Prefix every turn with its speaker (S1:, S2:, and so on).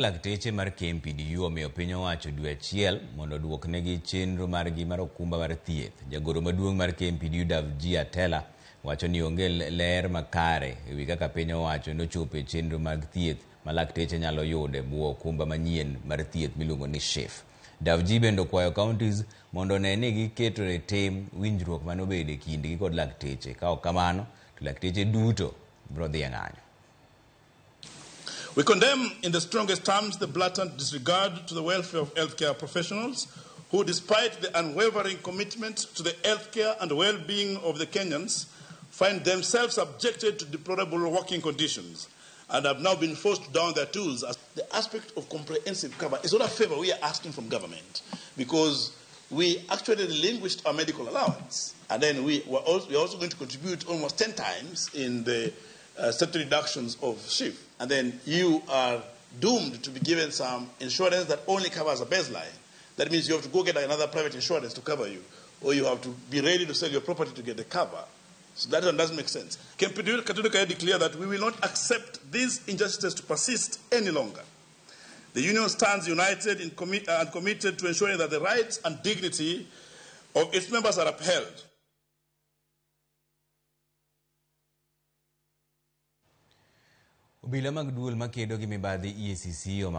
S1: Lakteche mar KMPDU omiyo piny owacho dwe achiel mondo duoknegi chenro margi mar okumba mar thieth. Jagoro maduong' mar KMPDU Ramogi wacho ni onge ler makare ewi kaka piny owacho nochopo e chenro mag thieth ma lakteche nyalo yude bwo okumba manyien mar thieth miluongo ni SHIF. Ramogi bende okwayo counties mondo ne ni giketo e tim winjruok manobede kindgi kod lakteche. Ka ok kamano to lakteche duto biro dhi e ng'anyo.
S2: We condemn in the strongest terms the blatant disregard to the welfare of healthcare professionals who, despite the unwavering commitment to the healthcare and well-being of the Kenyans, find themselves subjected to deplorable working conditions and have now been forced to down their tools. The aspect of comprehensive cover is not a favor we are asking from government, because we actually relinquished our medical allowance, and then we are also going to contribute almost 10 times in the statutory deductions of SHIF. And then you are doomed to be given some insurance that only covers a baseline. That means you have to go get another private insurance to cover you, or you have to be ready to sell your property to get the cover. So that one doesn't make sense. KMPDU categorically declare that we will not accept these injustices to persist any longer. The union stands united and committed to ensuring that the rights and dignity of its members are upheld.
S1: Obila mag duol makedo gi mibadhi EACC